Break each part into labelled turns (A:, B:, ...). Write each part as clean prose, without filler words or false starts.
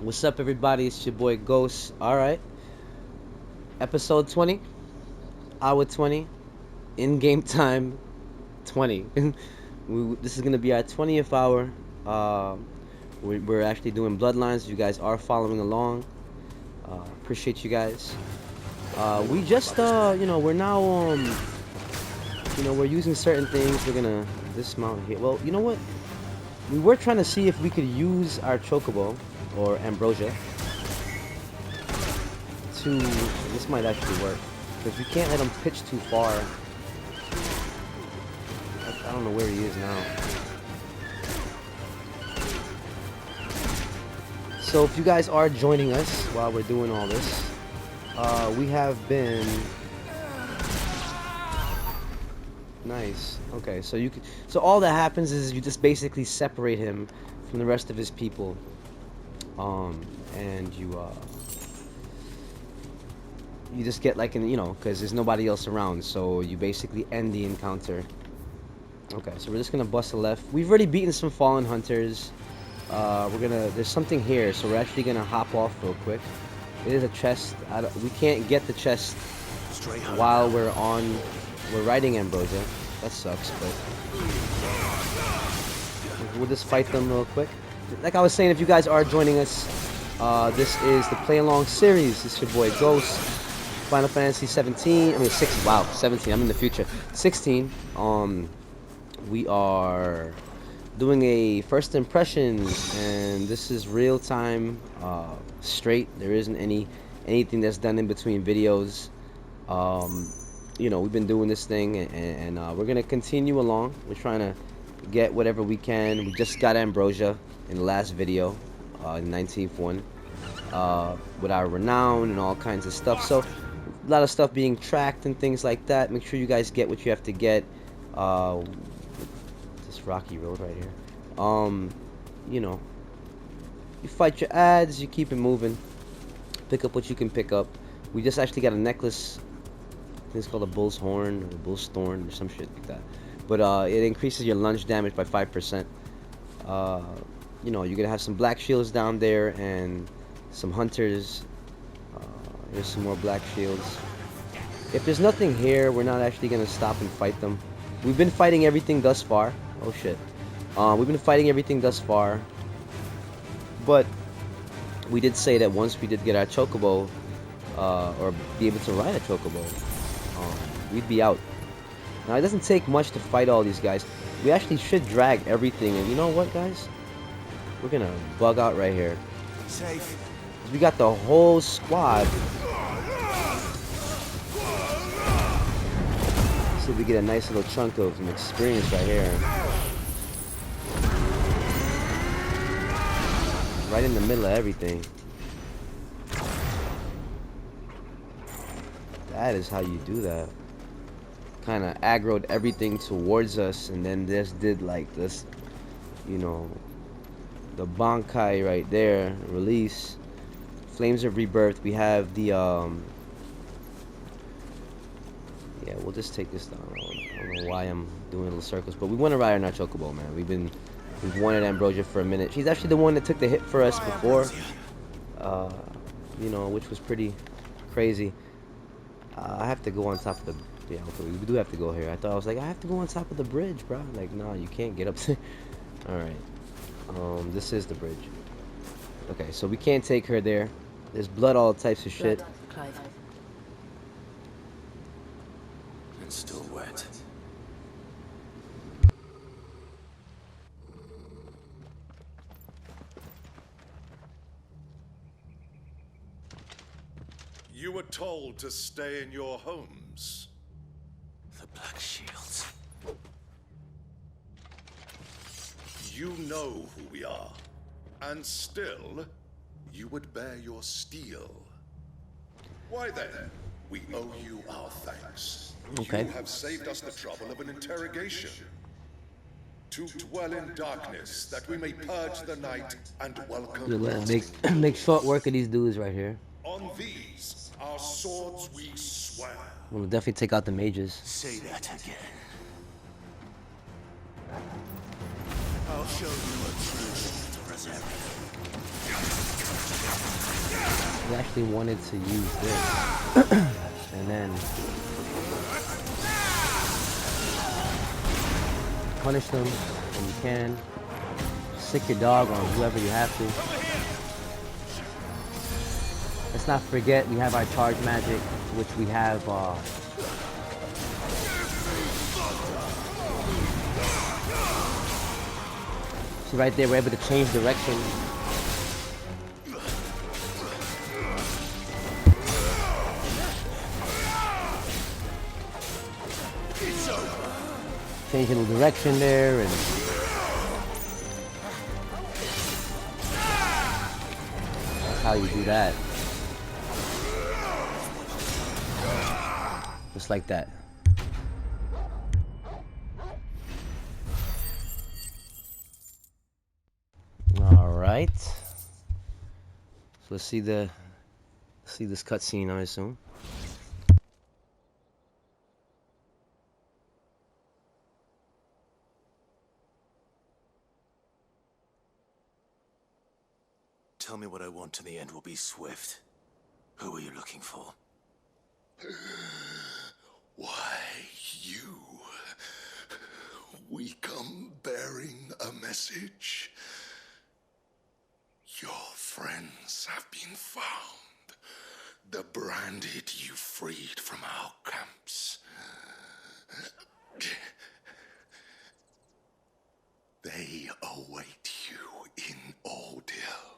A: What's up, everybody? It's your boy Ghost. All right, episode 20, hour 20, in-game time 20. This is gonna be our 20th hour. We're actually doing Bloodlines. You guys are following along. Appreciate you guys. We just, we're now, we're using certain things. We're gonna dismount here. Well, you know what? We were trying to see if we could use our Chocobo or Ambrosia to. This might actually work because we can't let him pitch too far. I don't know where he is now. So if you guys are joining us while we're doing all this, we have been. Nice. Okay, so you can. So all that happens is you just basically separate him from the rest of his people, and you just get like because there's nobody else around, so you basically end the encounter. Okay, so we're just gonna bust a left. We've already beaten some fallen hunters. There's something here, so we're actually gonna hop off real quick. It is a chest. We can't get the chest while we're riding Ambrosia. That sucks, but we'll just fight them real quick. Like I was saying, if you guys are joining us, this is the play along series. It's your boy Ghost. Final Fantasy 17. I mean 6. Wow, 17. I'm in the future. 16. We are doing a first impressions, and this is real time, straight. There isn't anything that's done in between videos. We've been doing this thing, and we're gonna continue along. We're trying to get whatever we can. We just got Ambrosia in the last video, the 19th one, with our renown and all kinds of stuff. So a lot of stuff being tracked and things like that. Make sure you guys get what you have to get. This rocky road right here. You fight your ads, you keep it moving, pick up what you can pick up. We just actually got a necklace. I think it's called a bull's horn or bull's thorn or some shit like that. But it increases your lunge damage by 5%. You're gonna have some black shields down there and some hunters. There's some more black shields. If there's nothing here, we're not actually gonna stop and fight them. We've been fighting everything thus far. Oh shit. We've been fighting everything thus far. But we did say that once we did get our Chocobo, or be able to ride a Chocobo, we'd be out. Now it doesn't take much to fight all these guys. We actually should drag everything, and you know what, guys? We're gonna bug out right here. Safe. We got the whole squad. So we get a nice little chunk of some experience right here. Right in the middle of everything. That is how you do that. Kind of aggroed everything towards us, and then this did like this, the Bankai right there, release. Flames of Rebirth. We have the, yeah, we'll just take this down. I don't know why I'm doing little circles, but we want to ride on our Chocobo, man. We've wanted Ambrosia for a minute. She's actually the one that took the hit for us before, which was pretty crazy. I have to go on top of the, yeah, okay, we do have to go here. I was like, I have to go on top of the bridge, bro. Like, no, you can't get up there. Alright. This is the bridge. Okay, so we can't take her there. There's blood, all types of shit.
B: Clive.
C: It's still wet.
D: You were told to stay in your homes.
C: The Black Shields.
D: You know who we are. And still, you would bear your steel. Why then, we owe you our thanks.
A: Okay.
D: You have saved us the trouble of an interrogation. To dwell in darkness, that we may purge the night and welcome
A: Make short work of these dudes right here.
D: On these, our swords we swear.
A: We'll definitely take out the mages.
C: Say that again. I'll show you a truth to preserve.
A: we actually wanted to use this. And then punish them when you can. Sick your dog on whoever you have to. Let's not forget we have our charge magic, which we have see right there, we're able to change direction. Changing the direction there, and that's how you do that. Just like that. All right. So let's see this cutscene, I assume.
C: Tell me what I want and the end will be swift. Who are you looking for?
D: Why, you? We come bearing a message. Your friends have been found. The branded you freed from our camps. They await you in Ordeal.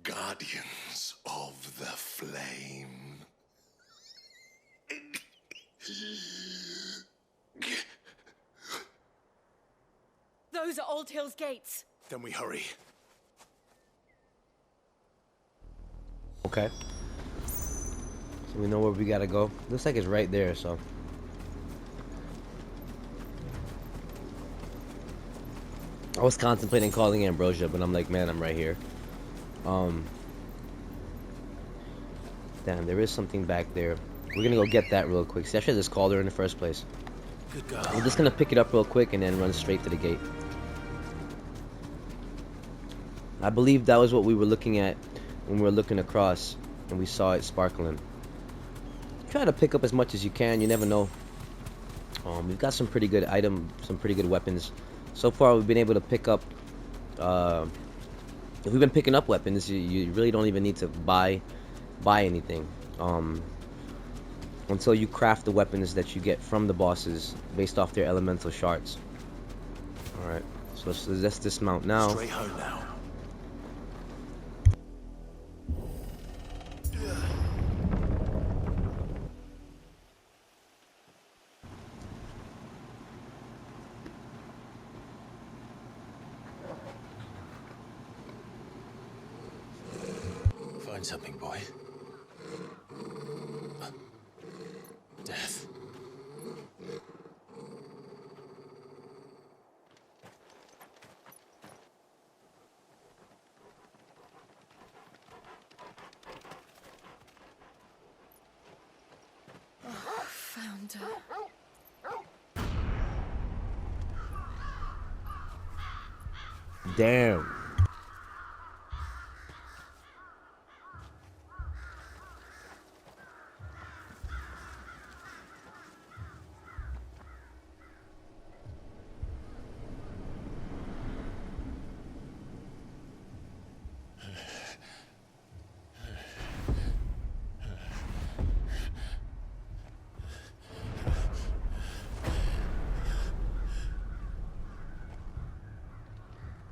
D: Guardians of the Flame.
B: Those are Old Hill's gates.
C: Then we hurry.
A: Okay. So we know where we gotta go. Looks like it's right there, so. I was contemplating calling Ambrosia, but I'm like, man, I'm right here. Damn, there is something back there. We're gonna go get that real quick. See, I should have just called her in the first place.
C: Good girl.
A: We're just gonna pick it up real quick and then run straight to the gate. I believe that was what we were looking at when we were looking across and we saw it sparkling. Try to pick up as much as you can. You never know. We've got some pretty good some pretty good weapons. So far, we've been able to pick up. If we've been picking up weapons, you really don't even need to buy anything until you craft the weapons that you get from the bosses based off their elemental shards. All right, so let's dismount now.
C: Straight home now. Find something, boy. Death.
B: Found her.
A: Damn.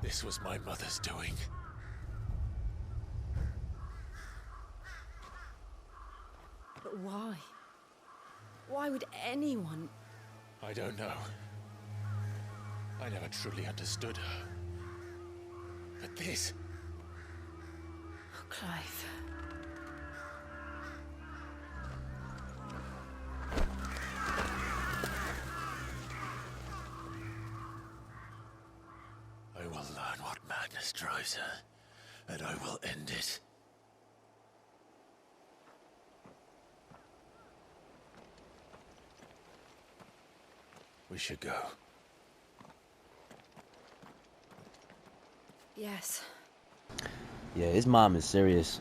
C: This was my mother's doing.
B: But why? Why would anyone?
C: I don't know. I never truly understood her. But this...
B: Oh, Clive.
C: I will learn what madness drives her, and I will end it. We should go.
B: Yes.
A: Yeah, his mom is serious.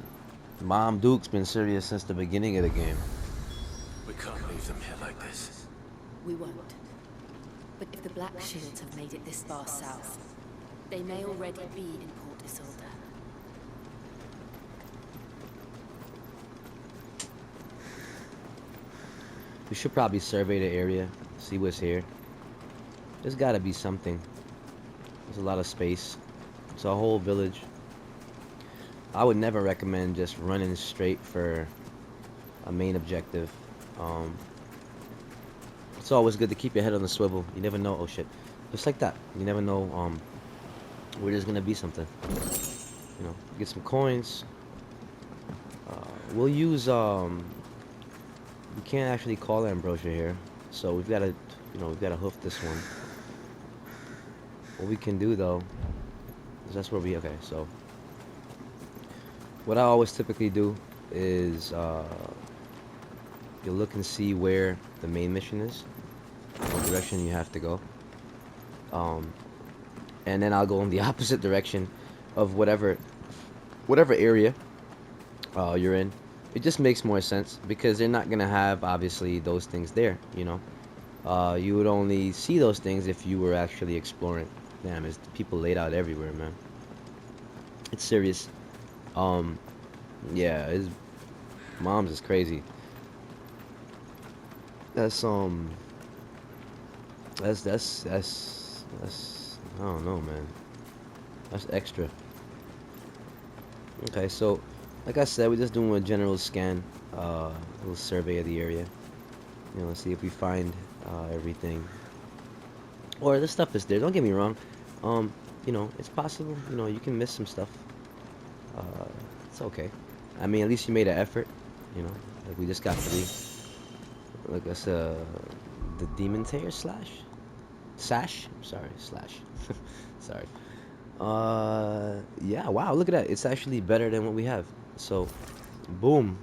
A: Mom Duke's been serious since the beginning of the game.
C: We can't leave them here like this.
B: We won't. But if the Black Shields have made it this far south, they may already be in Port Isolde.
A: We should probably survey the area, see what's here. There's gotta be something. There's a lot of space. It's a whole village. I would never recommend just running straight for a main objective. It's always good to keep your head on the swivel. You never know. Oh shit! Just like that. You never know where there's gonna be something. You know, get some coins. We'll use we can't actually call Ambrosia here, so we've got to, we've got to hoof this one. What we can do though is that's where we okay. So what I always typically do is you'll look and see where the main mission is, what direction you have to go, and then I'll go in the opposite direction of whatever area you're in. It just makes more sense because they're not gonna have obviously those things there, you know. You would only see those things if you were actually exploring. Damn, there's people laid out everywhere, man. It's serious. Yeah, his mom's is crazy. That's I don't know, man. That's extra. Okay, so like I said, we're just doing a general scan, a little survey of the area. You know, see if we find everything. Or this stuff is there. Don't get me wrong. You know, it's possible. You know, you can miss some stuff. It's okay. I mean, at least you made an effort. You know, like we just got 3. Like that's the demon tail sash. Sorry, slash. Sorry. Yeah. Wow. Look at that. It's actually better than what we have. So, boom.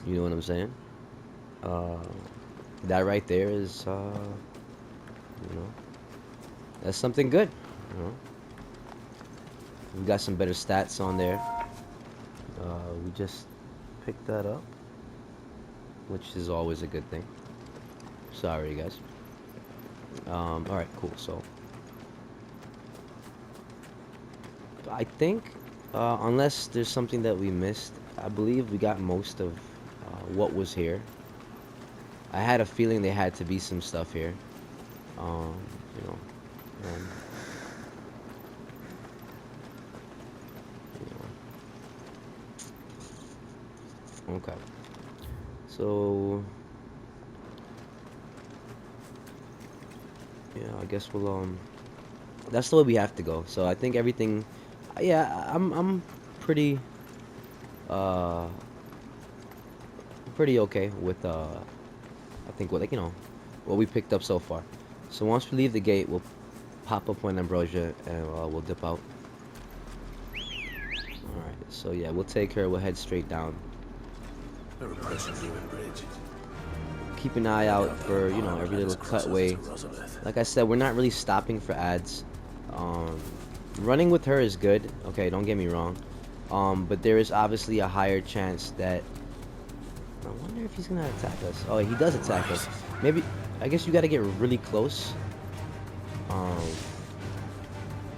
A: You know what I'm saying? That right there is, you know, that's something good. You know, we got some better stats on there. We just picked that up, which is always a good thing. Sorry, guys. All right, cool. So, I think, unless there's something that we missed, I believe we got most of what was here. I had a feeling there had to be some stuff here. You know, um, you know. Okay. So, yeah, I guess we'll that's the way we have to go. So I think everything, yeah, I'm pretty pretty okay with I think what, like, you know, what we picked up so far. So once we leave the gate, we'll pop up on Ambrosia and we'll dip out. All right. So yeah, we'll take her. We'll head straight down.
C: A repressive human bridge.
A: Keep an eye out for, you know, every little cutway. Like I said, we're not really stopping for ads. Running with her is good. Okay, don't get me wrong. But there is obviously a higher chance that. I wonder if he's gonna attack us. Oh, he does attack us. Maybe. I guess you got to get really close. I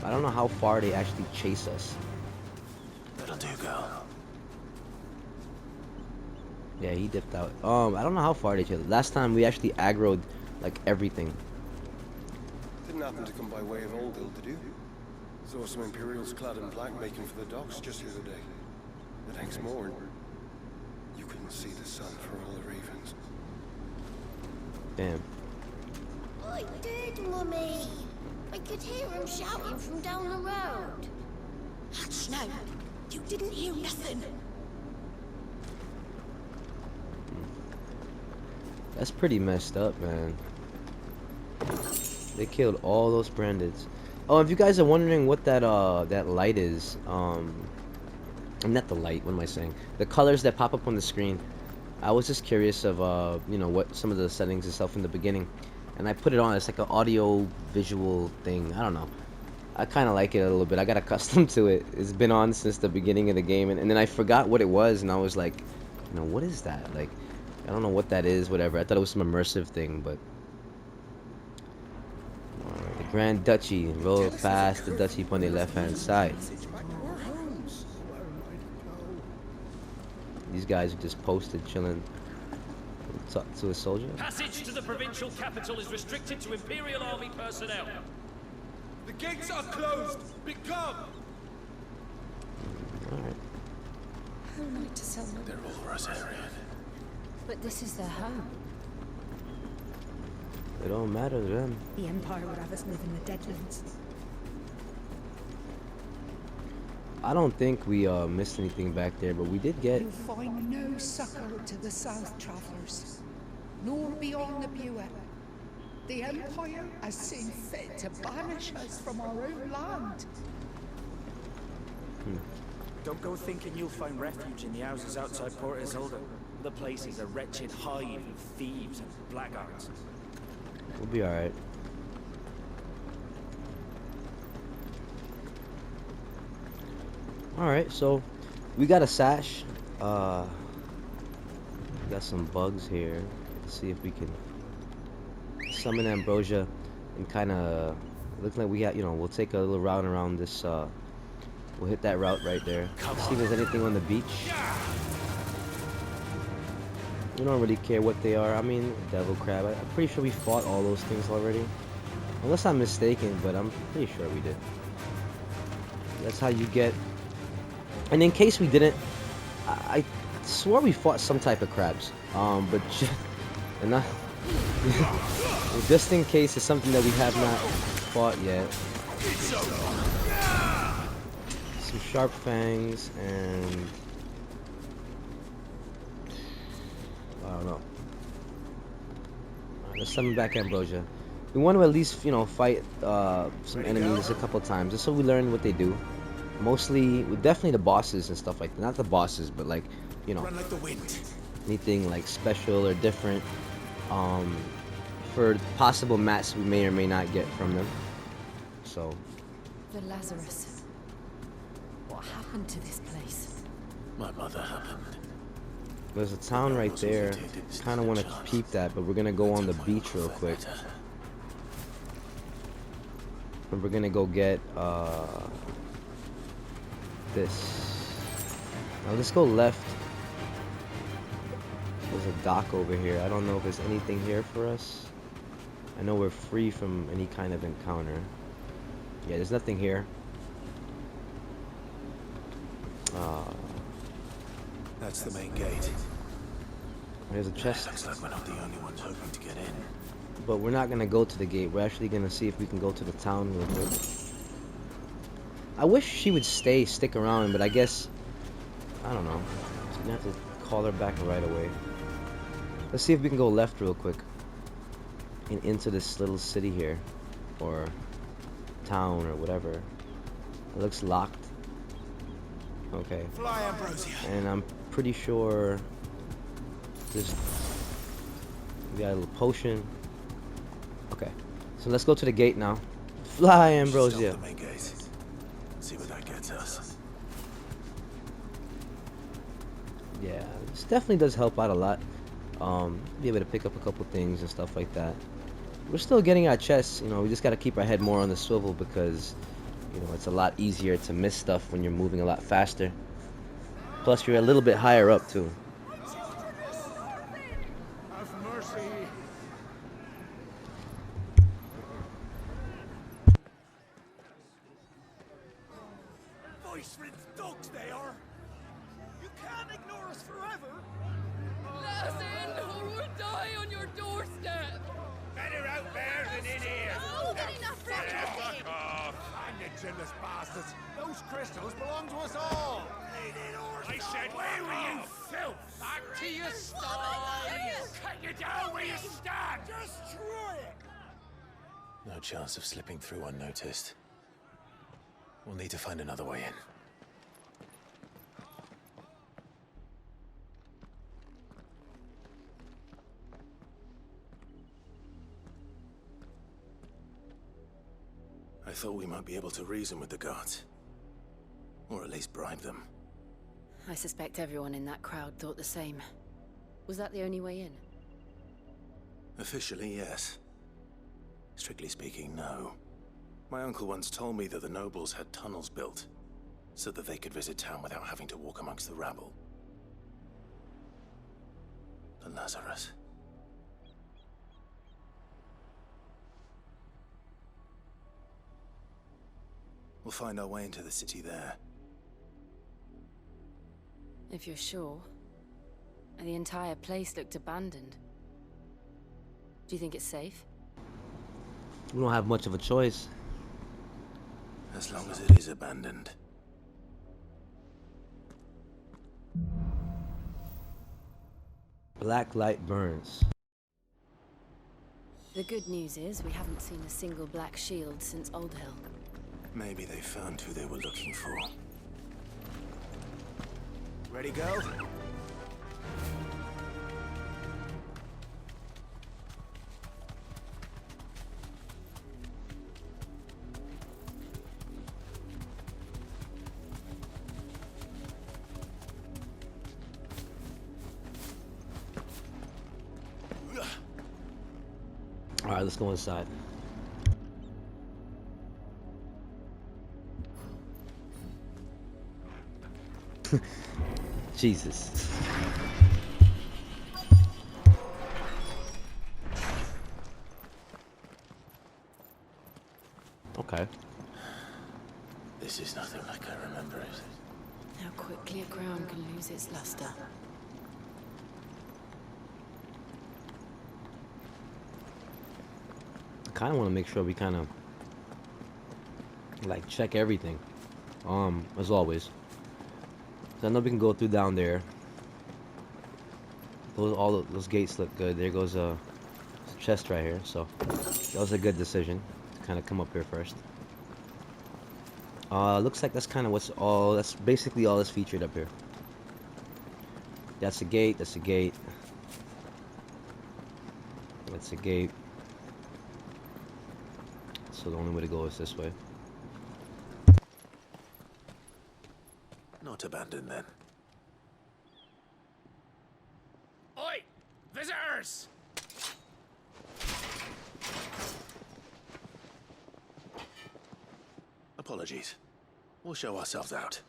A: don't know how far they actually chase us.
C: That'll do, girl.
A: Yeah, he dipped out. I don't know how far they chased us. Last time we actually aggroed like everything.
E: Didn't happen to come by way of Oldhill, did you? Saw some Imperials clad in black making for the docks just the other day. The next morning, you couldn't see the sun for all the ravens.
A: Damn.
F: I did, Mummy. I could hear him shouting from down the road.
B: Hush now. You didn't hear nothing.
A: That's pretty messed up, man. They killed all those brandeds. Oh, if you guys are wondering what that that light is, not the light. What am I saying? The colors that pop up on the screen. I was just curious of you know, what some of the settings and stuff in the beginning, and I put it on. It's like an audio visual thing. I don't know. I kind of like it a little bit. I got accustomed to it. It's been on since the beginning of the game, and then I forgot what it was, and I was like, you know, what is that? Like, I don't know what that is, whatever. I thought it was some immersive thing, but... The Grand Duchy. Roll past the Duchy on the left-hand side. These guys are just posted, chilling. Talk to a soldier.
G: Passage to the provincial capital is restricted to Imperial Army personnel.
H: The gates are closed! Become!
A: Alright.
F: Who am I to sell them?
C: They're all Rosarian.
B: But this is their home.
A: It don't matter to them.
I: The Empire would have us live in the Deadlands.
A: I don't think we missed anything back there, but we did get...
I: You'll find no succor to the South Travellers, nor beyond the Buet. The Empire has seen fit to banish us from our own land.
J: Don't go thinking you'll find refuge in the houses outside Port Isolde. The place is a wretched hive of thieves and blackguards.
A: We'll be alright. Alright, so we got a sash. We got some bugs here. Let's see if we can summon ambrosia and kind of look like we got, you know, we'll take a little route around this. We'll hit that route right there. See if there's anything on the beach. We don't really care what they are. I mean, devil crab. I'm pretty sure we fought all those things already. Unless I'm mistaken, but I'm pretty sure we did. That's how you get... And in case we didn't, I swore we fought some type of crabs. But and not... just in case it's something that we have not fought yet. Some sharp fangs and... I don't know. Alright, let's summon back Ambrosia. We want to at least, you know, fight some enemies a couple times, just so we learn what they do. Mostly, definitely the bosses and stuff like that. Not the bosses, but like, you know,
C: Run like the wind.
A: anything like special or different. For possible mats we may or may not get from them. So.
B: The Lazarus. What happened to this place?
C: My mother happened.
A: There's a town right there. Kind of want to peep that, but we're gonna go on the beach real quick. And we're gonna go get this. Now let's go left. There's a dock over here. I don't know if there's anything here for us. I know we're free from any kind of encounter. Yeah, there's nothing here.
C: That's the main gate.
A: There's a chest.
C: Looks like we're not the only ones hoping to get in.
A: But we're not gonna go to the gate. We're actually gonna see if we can go to the town real quick. I wish she would stick around, but I guess I don't know. So we have to call her back right away. Let's see if we can go left real quick and into this little city here, or town, or whatever. It looks locked. Okay.
C: Fly, Ambrosia.
A: And I'm pretty sure there's... we got a little potion. Okay. So let's go to the gate now. Fly, Ambrosia.
C: Stop the main gate. See where that gets us.
A: Yeah, this definitely does help out a lot. Be able to pick up a couple things and stuff like that. We're still getting our chests, you know, we just got to keep our head more on the swivel because, you know, it's a lot easier to miss stuff when you're moving a lot faster. Plus, you're a little bit higher up, too.
H: Have mercy.
C: Voice-rinsed dogs they are. You can't ignore us forever.
K: Let us in, or we'll die on your doorstep.
H: Better out there than in here.
F: Oh, good enough for
H: Fuck off. I'm the chinless bastards. Those crystals belong to us all. I said, where were you, filth? Back to your sties. Cut you down where you stand. Destroy it.
C: No chance of slipping through unnoticed. We'll need to find another way in. I thought we might be able to reason with the guards. Or at least bribe them.
B: I suspect everyone in that crowd thought the same. Was that the only way in?
C: Officially, yes. Strictly speaking, no. My uncle once told me that the nobles had tunnels built, so that they could visit town without having to walk amongst the rabble. The Lazarus. We'll find our way into the city there.
B: If you're sure. The entire place looked abandoned. Do you think it's safe?
A: We don't have much of a choice.
C: As long as it is abandoned.
A: Black light burns.
B: The good news is we haven't seen a single black shield since Old Hill.
C: Maybe they found who they were looking for.
J: Ready, go?
A: All right, let's go inside. Jesus. Okay.
C: This is nothing like I remember it.
B: How quickly a crown can lose its luster.
A: I kind of want to make sure we kind of like check everything. As always. So I know we can go through down there. Those gates look good. There goes a chest right here. So that was a good decision to kind of come up here first. Looks like that's kind of that's basically all that's featured up here. That's a gate, that's a gate. That's a gate. So the only way to go is this way.
C: Not abandoned then.
G: Oi! Visitors!
C: Apologies. We'll show ourselves out.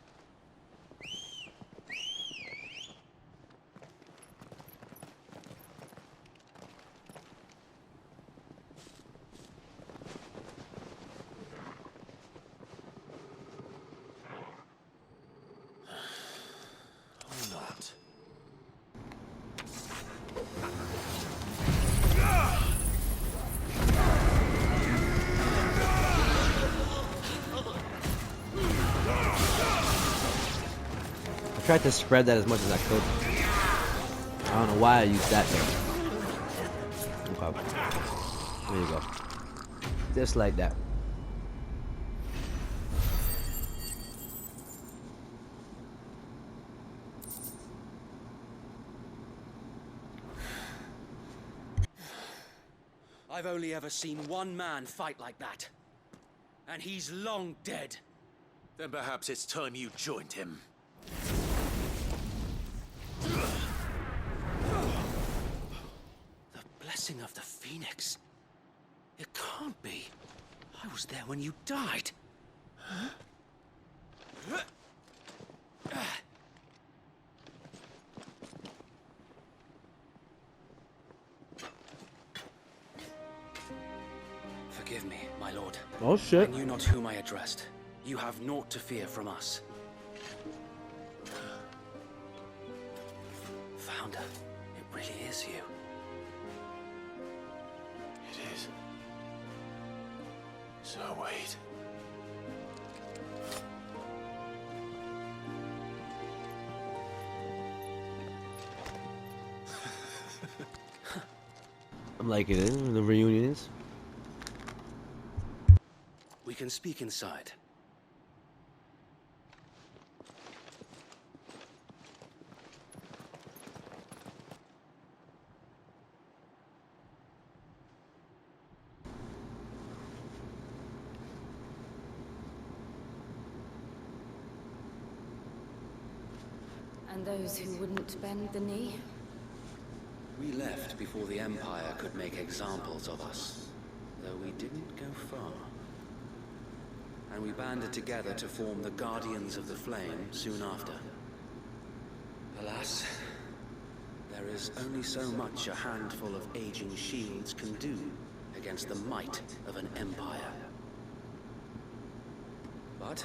C: Or not.
A: I tried to spread that as much as I could. I don't know why I used that though. Okay. There you go. Just like that.
L: I've only ever seen one man fight like that. And he's long dead.
C: Then perhaps it's time you joined him.
L: The blessing of the Phoenix. It can't be. I was there when you died. Forgive me, my lord.
A: Oh shit.
L: I knew not whom I addressed. You have naught to fear from us. Founder, it really is you.
C: It is. So wait.
A: I'm liking it. The reunions.
L: We can speak inside.
B: And those who wouldn't bend the knee?
L: We left before the Empire could make examples of us, though we didn't go far. And we banded together to form the Guardians of the Flame soon after. Alas, there is only so much a handful of aging shields can do against the might of an empire. But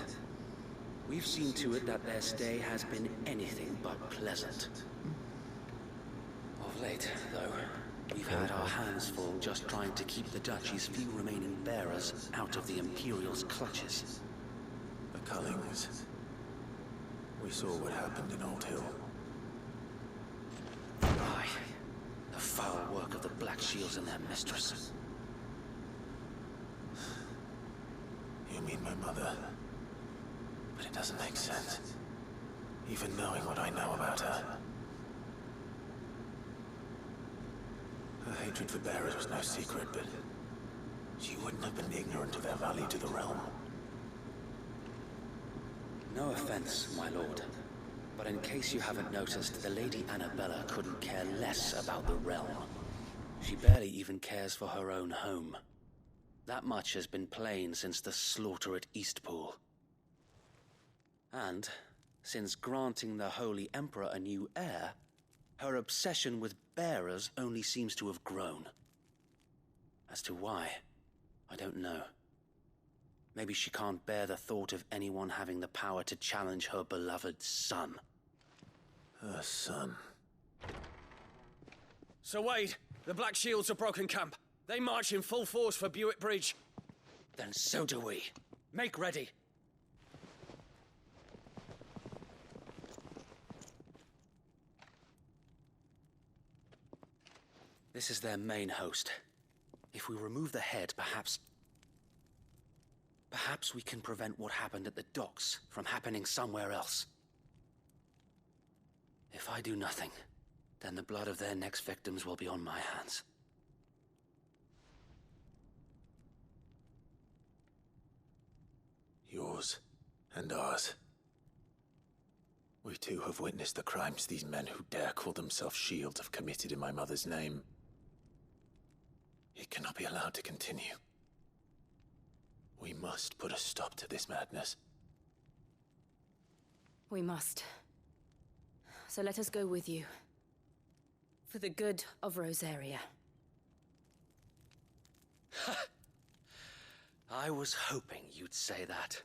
L: we've seen to it that their stay has been anything but pleasant. Of late, though, we've had our hands full just trying to keep the Duchy's few remaining bearers out of the Imperial's clutches.
C: The Cullings. We saw what happened in Old Hill.
L: Aye. The foul work of the Black Shields and their mistress.
C: You mean my mother? But it doesn't make sense. Even knowing what I know about her. Her hatred for bearers was no secret, but she wouldn't have been ignorant of their value to the realm.
L: No offense, my lord. But in case you haven't noticed, the Lady Annabella couldn't care less about the realm. She barely even cares for her own home. That much has been plain since the slaughter at Eastpool. And, since granting the Holy Emperor a new heir, her obsession with bearers only seems to have grown. As to why, I don't know. Maybe she can't bear the thought of anyone having the power to challenge her beloved son.
C: Her son.
G: Sir Wade, the Black Shields have broken camp. They march in full force for Buick Bridge.
L: Then so do we.
G: Make ready.
L: This is their main host. If we remove the head, perhaps we can prevent what happened at the docks from happening somewhere else. If I do nothing, then the blood of their next victims will be on my hands.
C: Yours and ours. We too have witnessed the crimes these men who dare call themselves shields have committed in my mother's name. It cannot be allowed to continue. We must put a stop to this madness.
B: We must. So let us go with you. For the good of Rosaria.
L: I was hoping you'd say that.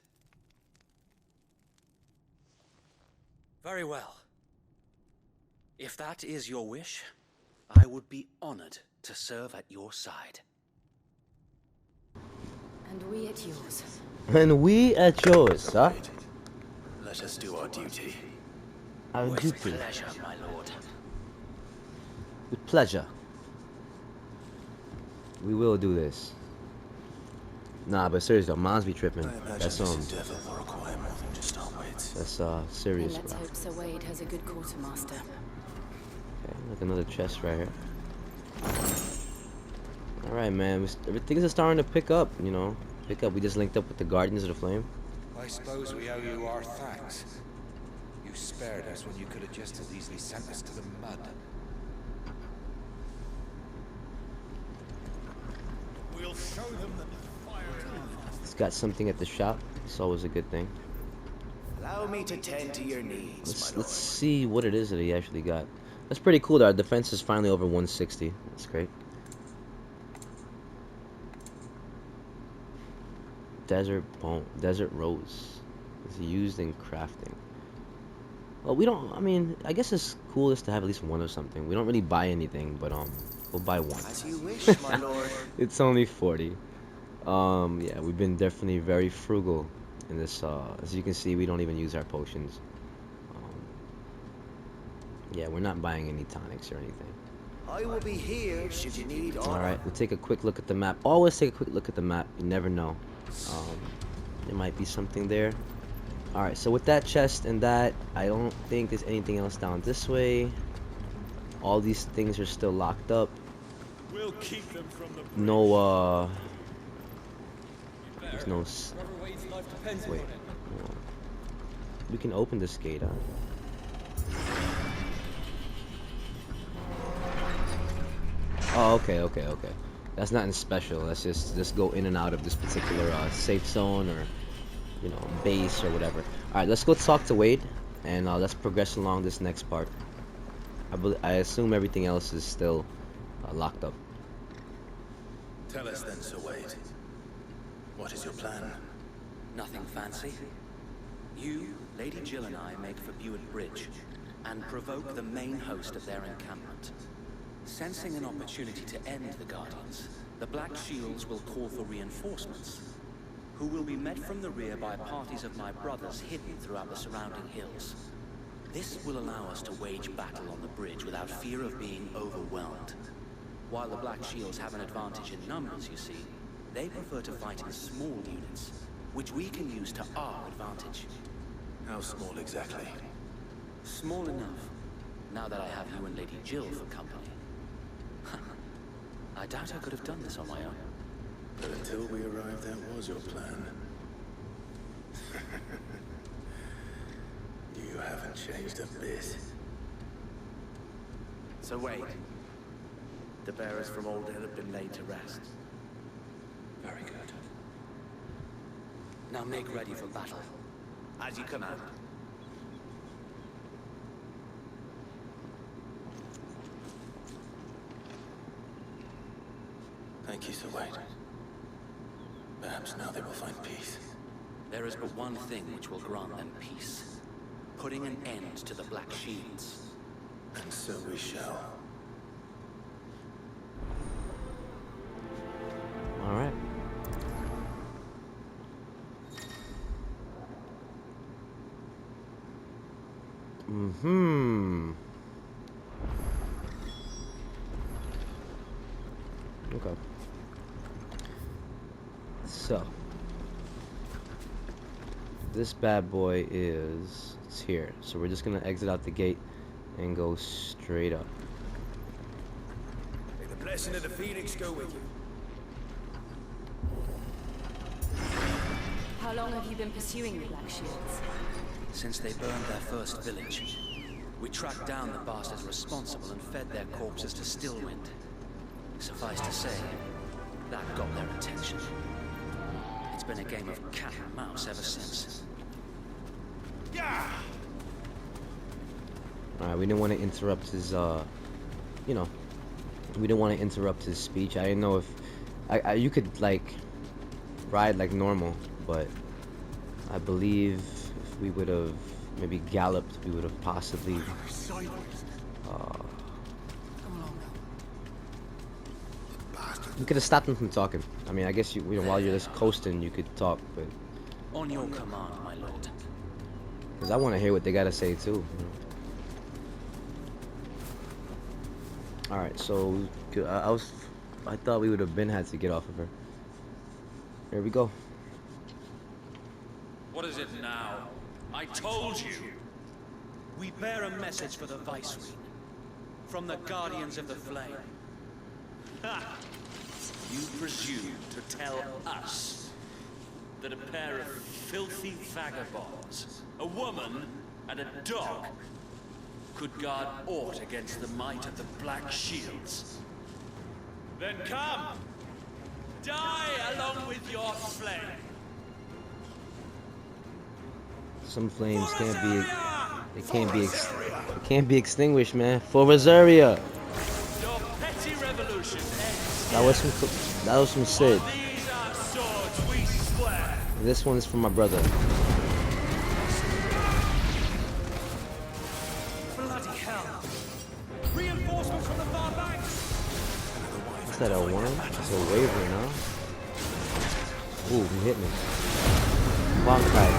L: Very well. If that is your wish, I would be honored to serve at your side.
B: And we at yours.
A: And we at yours, huh?
C: Let us do our duty.
A: Our
L: With
A: duty.
L: pleasure, my lord.
A: With pleasure.
L: We will do this.
A: Nah, but seriously though, moms be tripping.
C: I imagine
A: That's
C: this endeavor will require more than just our wits.
A: That's serious,
B: Then let's
A: bro.
B: hope Sir Wade has a good quartermaster.
A: Okay, look, another chest right here. Alright, man. Things are starting to pick up, you know. Pick up. We just linked up with the Guardians of the Flame.
H: I suppose we owe you our thanks. You spared us when you could have just as easily sent us to the mud. We'll show them that the fire
A: It's got something at the shop. It's always a good thing.
M: Allow me to tend to your needs,
A: Let's see what it is that he actually got. That's pretty cool. Our defense is finally over 160. That's great. Desert rose is used in crafting. Well, we don't. I mean, I guess it's cool just to have at least one of something. We don't really buy anything, but we'll buy one.
M: As you wish, my lord.
A: It's only 40. Yeah, we've been definitely very frugal in this. As you can see, we don't even use our potions. Yeah, we're not buying any tonics or anything.
M: I will be here should you need all.
A: Alright, we'll take a quick look at the map. Always take a quick look at the map. You never know. There might be something there. Alright, so with that chest and that, I don't think there's anything else down this way. All these things are still locked up.
G: We'll keep them from the
A: No, there's no... Wait. No. We can open this gate, huh? Oh, okay, okay, okay. That's nothing special. That's just go in and out of this particular safe zone or base or whatever. All right, let's go talk to Wade and let's progress along this next part. I assume everything else is still locked up.
C: Tell us then, Sir Wade. What is your plan?
L: Nothing fancy. You, Lady Jill and I make for Buett Bridge and provoke the main host of their encampment. Sensing an opportunity to end the Guardians, the Black Shields will call for reinforcements, who will be met from the rear by parties of my brothers hidden throughout the surrounding hills. This will allow us to wage battle on the bridge without fear of being overwhelmed. While the Black Shields have an advantage in numbers, you see, they prefer to fight in small units, which we can use to our advantage.
C: How small exactly?
L: Small enough, now that I have you and Lady Jill for company. I doubt I could have done this on my own.
C: But until we arrived, that was your plan. You haven't changed a bit.
J: So wait. The bearers from Old Hill have been laid to rest.
L: Very good. Now make ready for battle.
J: As you command.
C: Thank you, Sir Wade. Perhaps now they will find peace.
L: There is but one thing which will grant them peace. Putting an end to the Black Shields.
C: And so we shall.
A: All right. Okay. So this bad boy it's here. So we're just gonna exit out the gate and go straight up.
H: May the blessing of the Phoenix go with you.
B: How long have you been pursuing the Black Shields?
L: Since they burned their first village, we tracked down the bastards responsible and fed their corpses to Stillwind. Suffice to say, that got their attention. It's been a game of cat and mouse ever since.
H: Yeah.
A: Alright, we didn't want to interrupt his, we didn't want to interrupt his speech. I didn't know if, you could, like, ride like normal, but I believe if we would have maybe galloped, we would have possibly, you could have stopped him from talking. I mean, I guess while you're just coasting, you could talk, but
L: On your command, my lord.
A: because I want to hear what they gotta say too. All right, so I thought we would have had to get off of her. Here we go.
G: What is it now? I told you!
L: We bear a message for the Viceroy, from the Guardians of the Flame.
G: Ha! You presume to tell us that a pair of filthy vagabonds, a woman and a dog, could guard aught against the might of the Black Shields? Then come! Die along with your flame!
A: Some flames can't be extinguished, man. For Rosaria.
G: Your petty revolution ends.
A: That was from Sid.
G: These are swords we swear.
A: This one's from my brother.
J: Bloody hell! Reinforcements from the far bank!
A: What's that, a worm? It's a wavering, huh? Ooh, he hit me. Bonkai.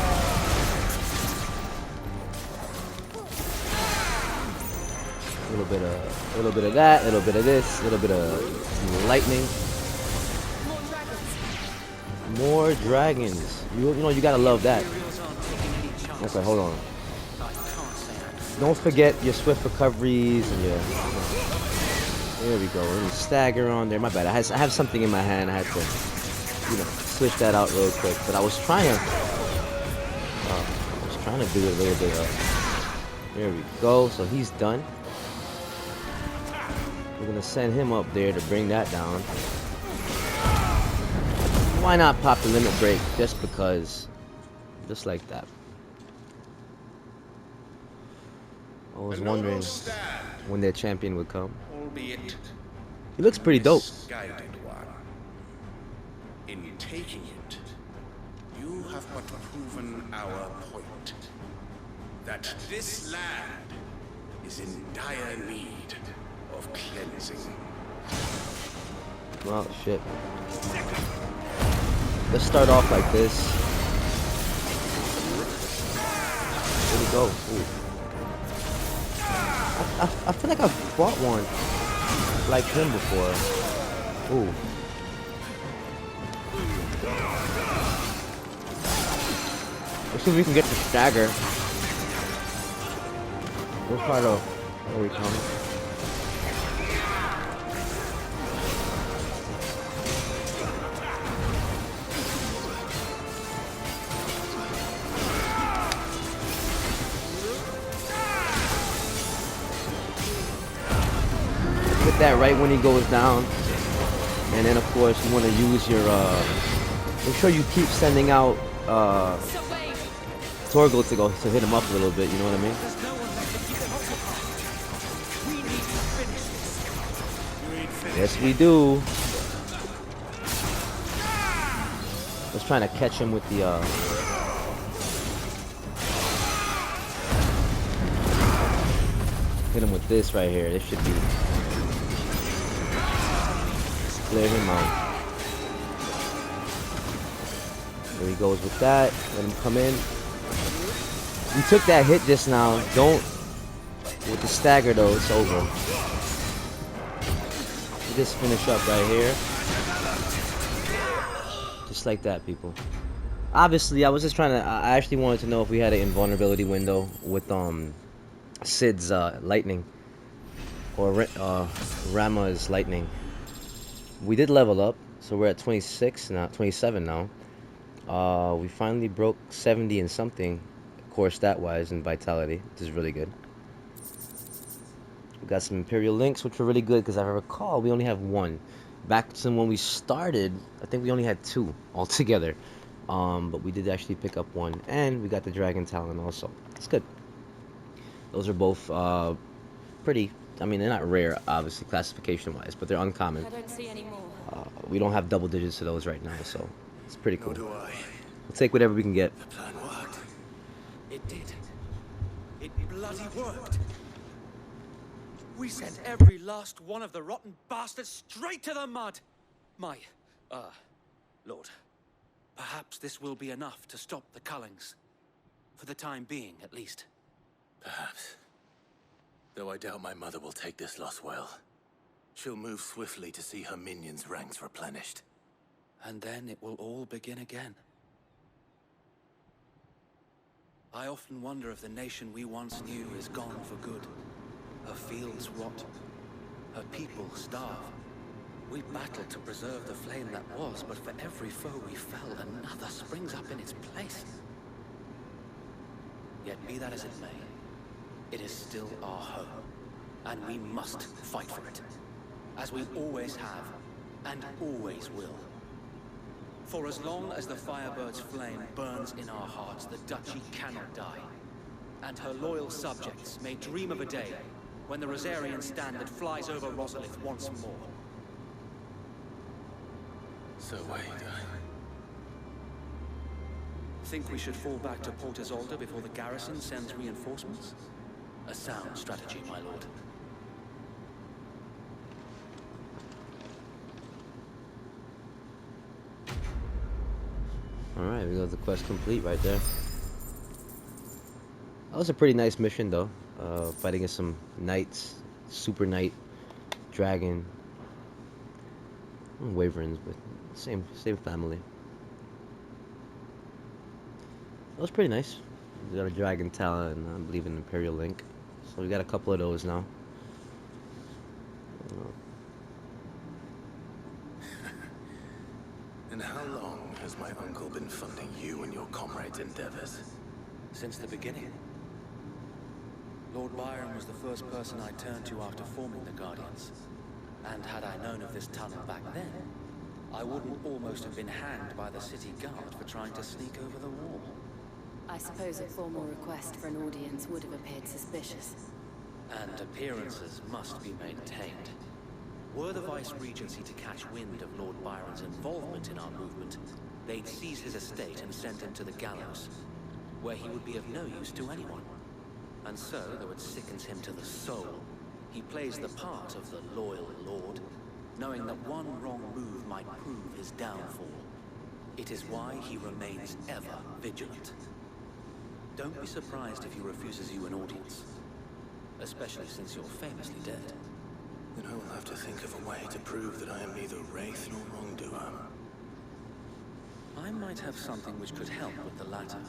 A: A little bit of that, a little bit of this, a little bit of lightning. More dragons. You gotta love that. Okay, hold on. Don't forget your swift recoveries and your. There we go. Let me stagger on there. My bad. I have something in my hand. I had to, switch that out real quick. But I was trying to do a little bit of. There we go. So he's done. We're gonna send him up there to bring that down. Why not pop the limit break just because? Just like that. I was wondering when their champion would come.
N: Albeit
A: He looks pretty dope.
N: misguided one. In taking it, you have but proven our point. That this land is in dire need of cleansing.
A: Well, shit. Let's start off like this. Where'd he go? Ooh. I feel like I've fought one like him before. Ooh. Let's see if we can get the stagger. We'll try to. Where we come? Hit that right when he goes down, and then of course you want to use your. Make sure you keep sending out Torgal to hit him up a little bit. You know what I mean? Yes, we do. Just trying to catch him with the. Hit him with this right here. This should be. Clear him out. There he goes with that. Let him come in. We took that hit just now. Don't. With the stagger though, it's over. We just finish up right here. Just like that, people. Obviously, I was just trying to. I actually wanted to know if we had an invulnerability window with Sid's lightning or Rama's lightning. We did level up, so we're at 26 now, 27 now. We finally broke 70 and something, core stat-wise and vitality, which is really good. We got some Imperial links, which were really good because I recall we only have one. Back to when we started, I think we only had 2 altogether. But we did actually pick up 1, and we got the Dragon Talon also. It's good. Those are both pretty. I mean, they're not rare, obviously, classification-wise, but they're uncommon.
B: I don't see any more.
A: We don't have double digits to those right now, so it's pretty cool. We'll take whatever we can get.
M: The plan worked. It did. It bloody worked.
L: We sent every last one of the rotten bastards straight to the mud. My, Lord, perhaps this will be enough to stop the Cullings. For the time being, at least.
C: Perhaps. Though I doubt my mother will take this loss well. She'll move swiftly to see her minions' ranks replenished.
L: And then it will all begin again. I often wonder if the nation we once knew is gone for good. Her fields rot. Her people starve. We battled to preserve the flame that was, but for every foe we fell, another springs up in its place. Yet be that as it may, it is still our home, and we must fight for it, as we always have, and always will. For as long as the Firebird's flame burns in our hearts, the Duchy cannot die, and her loyal subjects may dream of a day when the Rosarian standard flies over Rosalith once more.
C: So wait,
L: Think we should fall back to Port Isolde before the garrison sends reinforcements? A sound strategy, my lord.
A: Alright, we got the quest complete right there. That was a pretty nice mission though. Fighting against some knights, super knight, dragon, wyverns, but same family. That was pretty nice. We got a Dragon Talon and I believe an Imperial Link. So we got a couple of those now.
C: And how long has my uncle been funding you and your comrades' endeavors?
L: Since the beginning. Lord Byron was the first person I turned to after forming the Guardians. And had I known of this tunnel back then, I wouldn't almost have been hanged by the city guard for trying to sneak over the wall.
B: I suppose a formal request for an audience would have appeared suspicious.
L: And appearances must be maintained. Were the Vice-Regency to catch wind of Lord Byron's involvement in our movement, they'd seize his estate and send him to the gallows, where he would be of no use to anyone. And so, though it sickens him to the soul, he plays the part of the loyal lord, knowing that one wrong move might prove his downfall. It is why he remains ever vigilant. Don't be surprised if he refuses you an audience, especially since you're famously dead.
C: Then I will have to think of a way to prove that I am neither wraith nor wrongdoer.
L: I might have something which could help with the latter.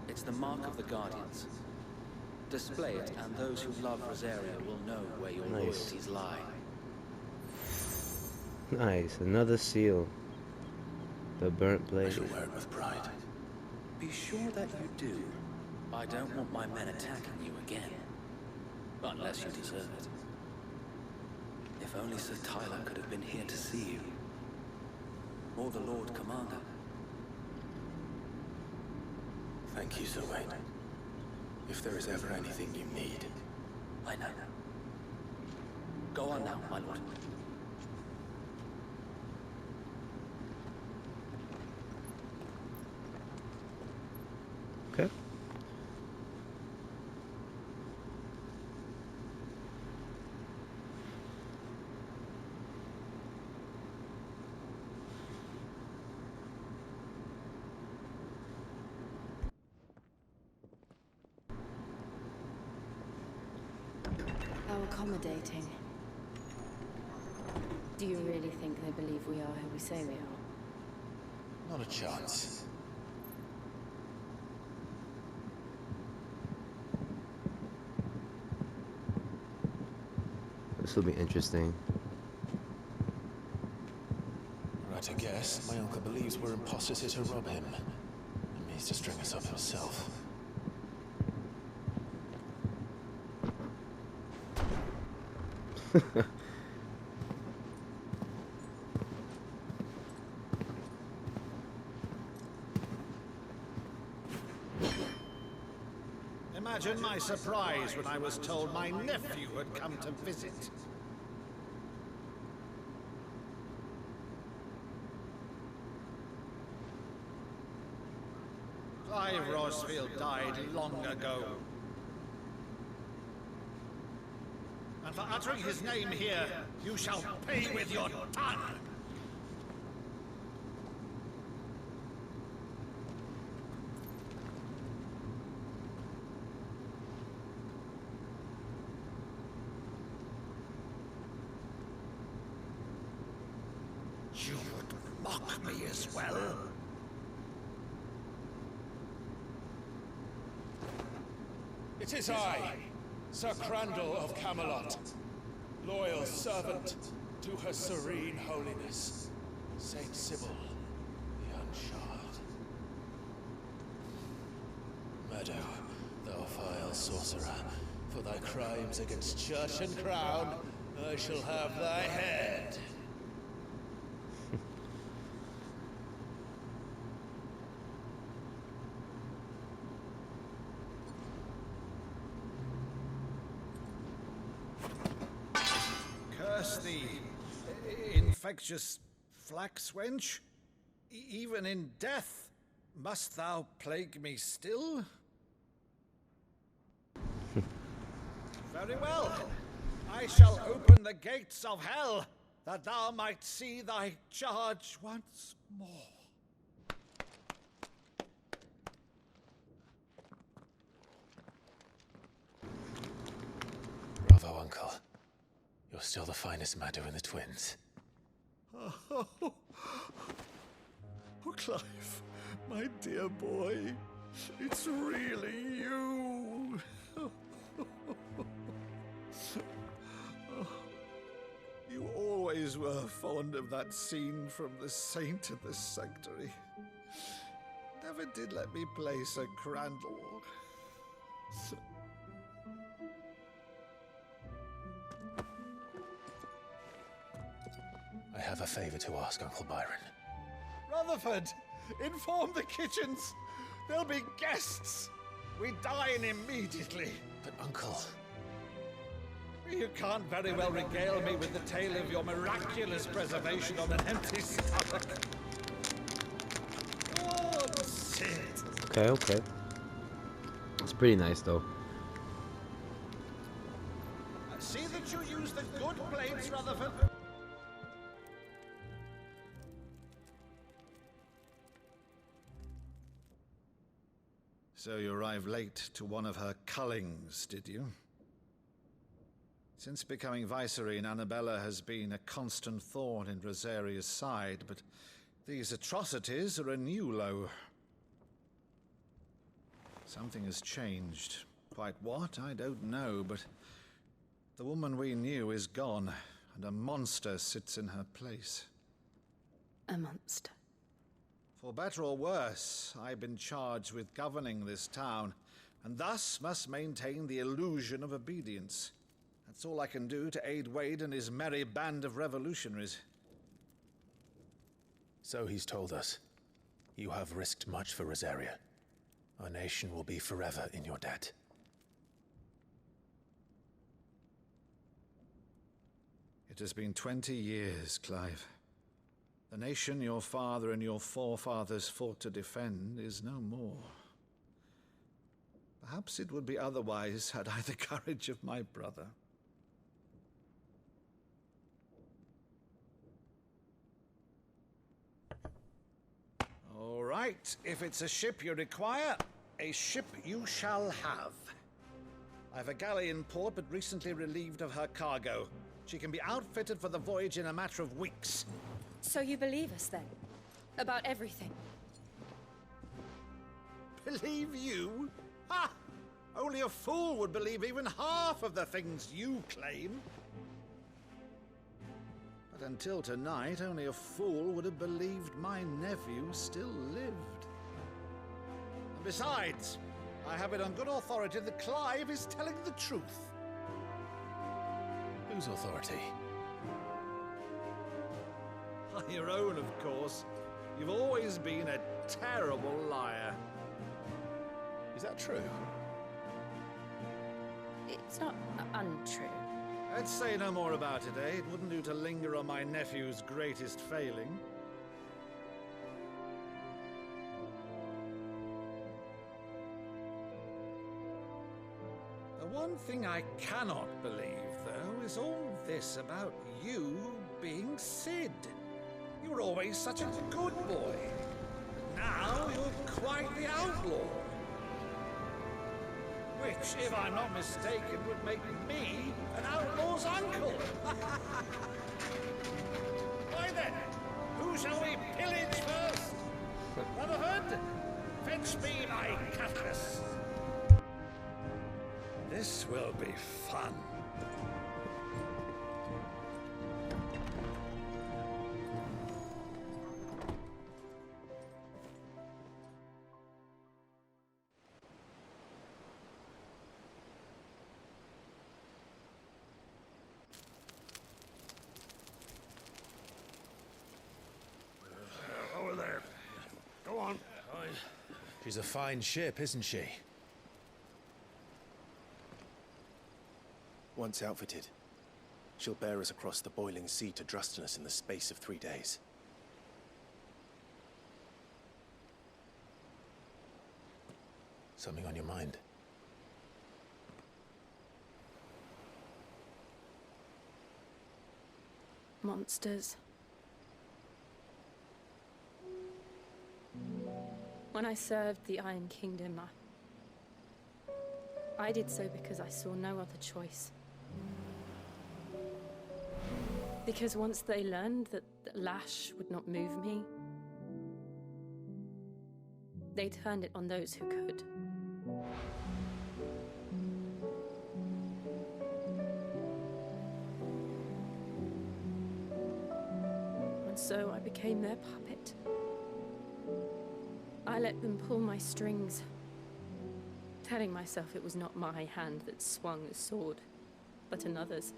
L: It's the mark of the Guardians. Display it, and those who love Rosaria will know where your loyalties lie.
A: Nice, another seal. The burnt blade.
C: I shall wear it with pride.
L: Be sure that you do. I don't want my men attacking you again. Unless you deserve it. If only Sir Tyler could have been here to see you. Or the Lord Commander.
C: Thank you, Sir Wayne. If there is ever anything you need.
L: I know. Go on now, my lord.
A: Okay.
B: How accommodating. Do you really think they believe we are who we say we are?
C: Not a chance.
A: This will be interesting.
C: Right, I guess. My uncle believes we're imposters here to rob him. And means to string us up himself.
H: Imagine my surprise when I was told my nephew had come to visit. Clive Rosfield died long ago. And for uttering his name here, you shall pay with your tongue! You would mock me as well?
N: It is I, Sir Crandall of Camelot, loyal servant to Her Serene Holiness, Saint Sybil, the Unshard.
C: Meadow, thou vile sorcerer, for thy crimes against church and crown, I shall have thy head.
H: Curse thee, infectious flax wench. Even in death, must thou plague me still? Very well. I shall open the gates of hell, that thou might see thy charge once more.
C: Bravo, Uncle. You're still the finest Meadow in the twins.
H: Oh, Clive, my dear boy, it's really you. You always were fond of that scene from The Saint of the Sanctuary. Never did let me play Sir Crandall.
C: have a favor to ask, Uncle Byron.
H: Rutherford, inform the kitchens. There'll be guests. We dine immediately.
C: But, Uncle...
H: You can't very well regale me with the tale of your miraculous preservation on an empty stomach. Oh, sit.
A: Okay. It's pretty nice, though.
H: See that you use the good plates, Rutherford.
O: So you arrived late to one of her cullings, did you? Since becoming Vicereine, Annabella has been a constant thorn in Rosaria's side, but these atrocities are a new low. Something has changed. Quite what, I don't know, but the woman we knew is gone, and a monster sits in her place.
B: A monster.
O: For better or worse, I've been charged with governing this town, and thus must maintain the illusion of obedience. That's all I can do to aid Wade and his merry band of revolutionaries.
C: So he's told us. You have risked much for Rosaria. Our nation will be forever in your debt.
O: It has been 20 years, Clive. The nation your father and your forefathers fought to defend is no more. Perhaps it would be otherwise had I the courage of my brother. All right, if it's a ship you require, a ship you shall have. I've a galley in port, but recently relieved of her cargo. She can be outfitted for the voyage in a matter of weeks.
B: So you believe us then? About everything?
O: Believe you? Ha! Only a fool would believe even half of the things you claim. But until tonight, only a fool would have believed my nephew still lived. And besides, I have it on good authority that Clive is telling the truth.
C: Whose authority?
O: Your own, of course. You've always been a terrible liar.
C: Is that true?
B: It's not untrue.
O: Let's say no more about it, eh? It wouldn't do to linger on my nephew's greatest failing. The one thing I cannot believe, though, is all this about you being Sid. You were always such a good boy. Now you're quite the outlaw. Which, if I'm not mistaken, would make me an outlaw's uncle. Why then, who shall we pillage first? Rutherford, fetch me my cutlass. This will be fun.
H: Over there. Go on.
C: She's a fine ship, isn't she?
P: Once outfitted, she'll bear us across the boiling sea to Drustinus in the space of 3 days.
C: Something on your mind?
B: Monsters. When I served the Iron Kingdom, I did so because I saw no other choice. Because once they learned that Lash would not move me, they turned it on those who could. And so I became their puppet. I let them pull my strings, telling myself it was not my hand that swung the sword, but another's.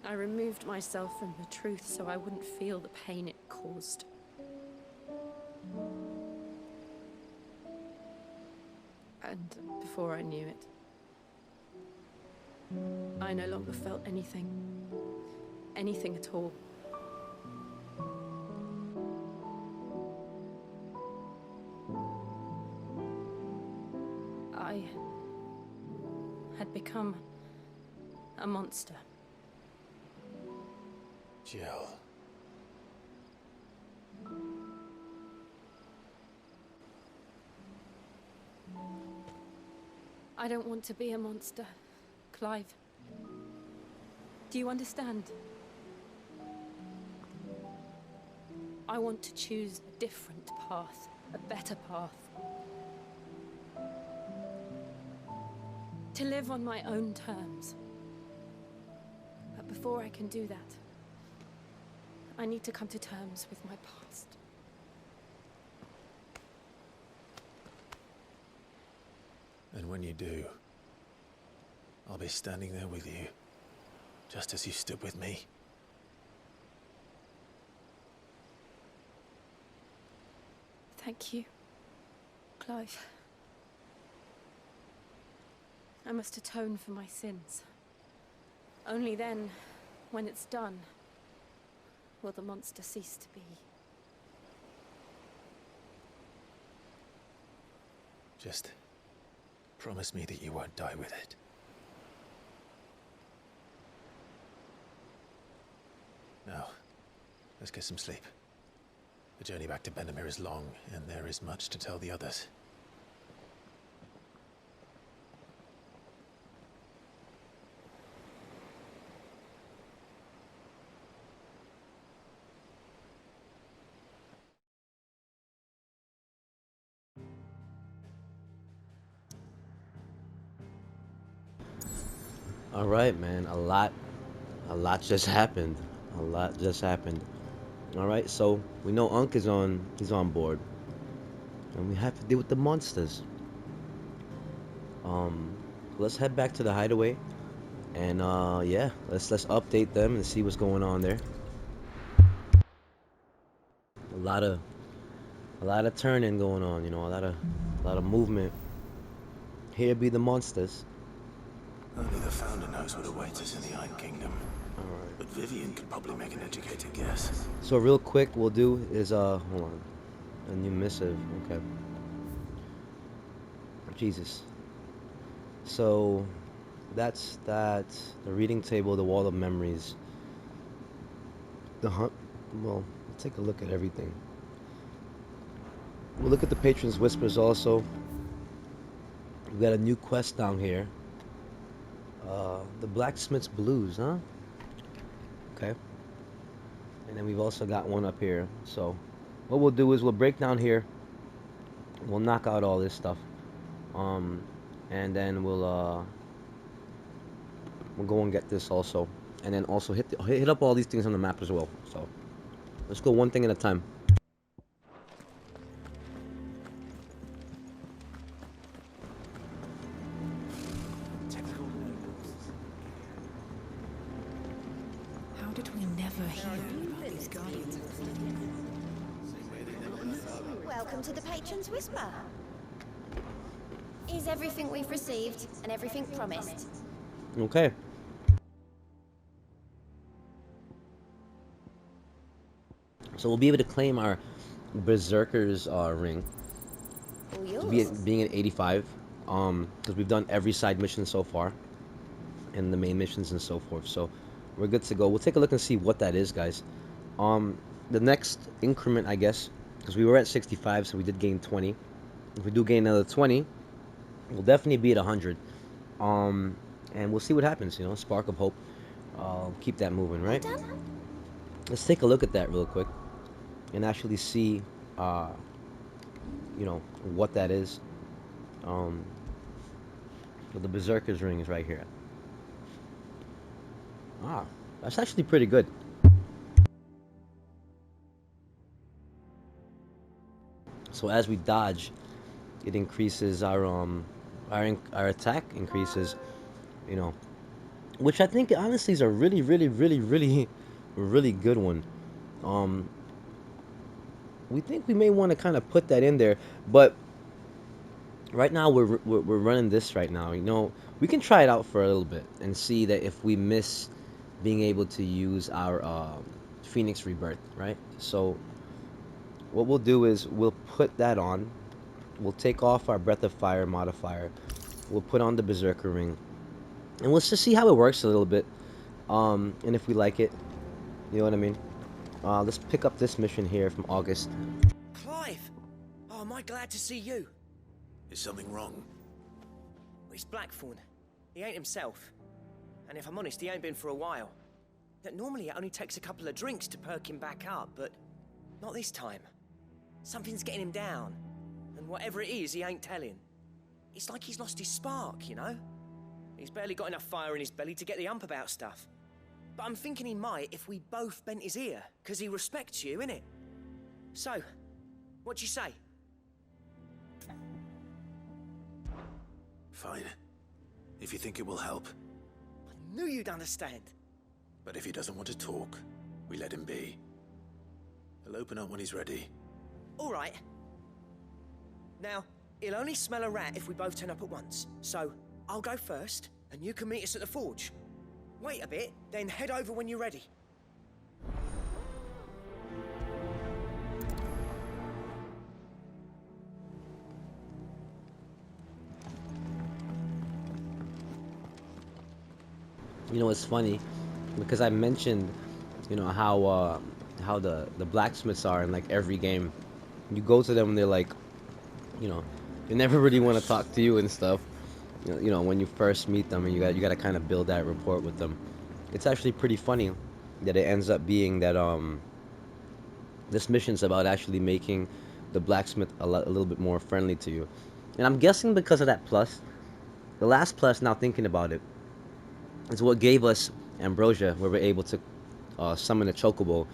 B: I removed myself from the truth so I wouldn't feel the pain it caused. And before I knew it, I no longer felt anything. Anything at all. I had become a monster.
C: Jill.
B: I don't want to be a monster, Clive. Do you understand? I want to choose a different path, a better path. To live on my own terms. But before I can do that, I need to come to terms with my past.
C: And when you do, I'll be standing there with you, just as you stood with me.
B: Thank you, Clive. I must atone for my sins. Only then, when it's done, will the monster cease to be.
C: Just promise me that you won't die with it. Now, let's get some sleep. The journey back to Benamir is long, and there is much to tell the others.
A: All right, man. A lot just happened. A lot just happened. All right, so we know Unc is he's on board, and we have to deal with the monsters. Um, let's head back to the hideaway, and yeah, let's update them and see what's going on there. A lot of turning going on, you know, a lot of movement. Here be the monsters.
C: Only the Founder knows what awaits us in the Iron Kingdom. Alright. But Vivian could probably make an educated guess.
A: So real quick, we'll do is hold on, a new missive. Okay. Jesus. So that's that. The reading table, the wall of memories. The hunt. Well, let's take a look at everything. We'll look at the Patron's Whispers also. We got a new quest down here. The Blacksmith's Blues, huh? Okay. And then we've also got one up here. So what we'll do is we'll break down here. We'll knock out all this stuff. And then we'll go and get this also. And then also hit up all these things on the map as well. So let's go one thing at a time.
F: How did we never hear about these guardians? Welcome to the Patron's Whisper. Is everything we've received and everything promised?
A: Okay. So we'll be able to claim our Berserker's ring. Being at 85. Because we've done every side mission so far. And the main missions and so forth. So we're good to go. We'll take a look and see what that is, guys. The next increment, I guess, because we were at 65, so we did gain 20. If we do gain another 20, we'll definitely be at 100. And we'll see what happens, you know, spark of hope. Keep that moving, right? Let's take a look at that real quick and actually see, you know, what that is. So the Berserker's ring is right here. Ah, that's actually pretty good. So as we dodge, it increases our attack increases, you know, which I think honestly is a really, really, really, really, really good one. Um, we think we may want to kind of put that in there, but right now we're running this right now. You know, we can try it out for a little bit and see that if we miss being able to use our Phoenix Rebirth, right? So what we'll do is we'll put that on. We'll take off our Breath of Fire modifier. We'll put on the Berserker Ring, and let's just see how it works a little bit. And if we like it, you know what I mean. Let's pick up this mission here from August.
Q: Clive! Oh, am I glad to see you?
C: Is something wrong?
Q: It's Blackthorn. He ain't himself. And if I'm honest, he ain't been for a while. That normally it only takes a couple of drinks to perk him back up, but not this time. Something's getting him down. And whatever it is, he ain't telling. It's like he's lost his spark, you know? He's barely got enough fire in his belly to get the ump about stuff. But I'm thinking he might if we both bent his ear, because he respects you, innit? So, what you say?
C: Fine. If you think it will help.
Q: I knew you'd understand.
C: But if he doesn't want to talk, we let him be. He'll open up when he's ready.
Q: All right. Now, he'll only smell a rat if we both turn up at once. So, I'll go first, and you can meet us at the forge. Wait a bit, then head over when you're ready.
A: You know, it's funny because I mentioned, you know, how the blacksmiths are in like every game. You go to them and they're like, you know, they never really want to talk to you and stuff. You know, when you first meet them, and you got to kind of build that rapport with them. It's actually pretty funny that it ends up being that this mission's about actually making the blacksmith a little bit more friendly to you. And I'm guessing because of that plus, the last plus, now thinking about it, is what gave us Ambrosia, where we're able to summon a chocobo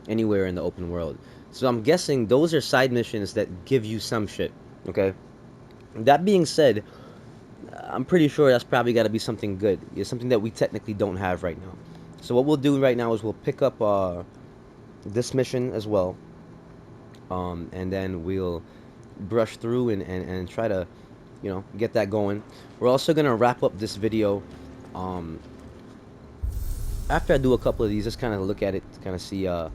A: anywhere in the open world. So I'm guessing those are side missions that give you some shit, okay? That being said, I'm pretty sure that's probably got to be something good. It's something that we technically don't have right now. So what we'll do right now is we'll pick up this mission as well, and then we'll brush through and try to, you know, get that going. We're also gonna wrap up this video after I do a couple of these. Just kind of look at it to kind of see, you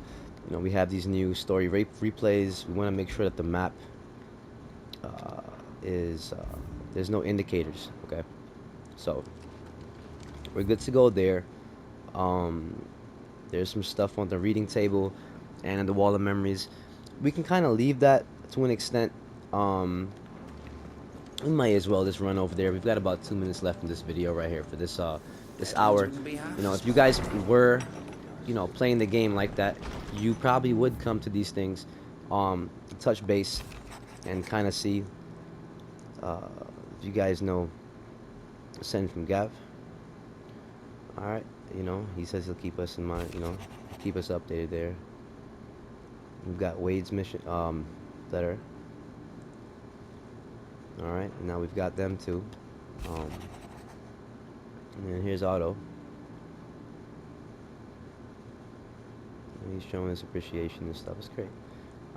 A: know, we have these new story replays. We want to make sure that the map is there's no indicators, okay? So we're good to go there. There's some stuff on the reading table and in the wall of memories. We can kind of leave that to an extent. We might as well just run over there. We've got about 2 minutes left in this video right here for this this hour. You know, if you guys were, you know, playing the game like that, you probably would come to these things, touch base, and kind of see. If you guys know, send from Gav. All right, you know, he says he'll keep us in mind. You know, keep us updated there. We've got Wade's mission letter. All right, and now we've got them too. And then here's Otto. And he's showing us appreciation and stuff. It's great.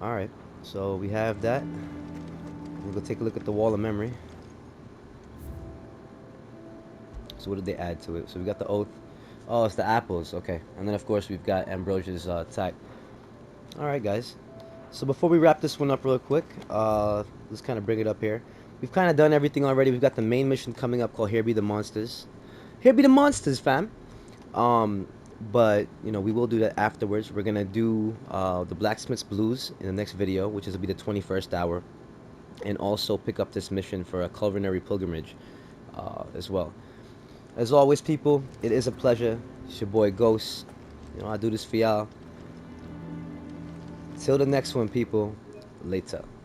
A: All right, so we have that. We'll go take a look at the wall of memory. So what did they add to it? So we got the oath. Oh, it's the apples. Okay, and then of course we've got Ambrosia's attack. All right, guys. So before we wrap this one up real quick, let's kind of bring it up here. We've kind of done everything already. We've got the main mission coming up called Here Be the Monsters. Here be the monsters, fam. But you know, we will do that afterwards. We're gonna do the Blacksmith's Blues in the next video, which is will be the 21st hour, and also pick up this mission for a culinary pilgrimage as well. As always, people, it is a pleasure. It's your boy Ghost. You know, I do this for y'all. Till the next one, people. Later.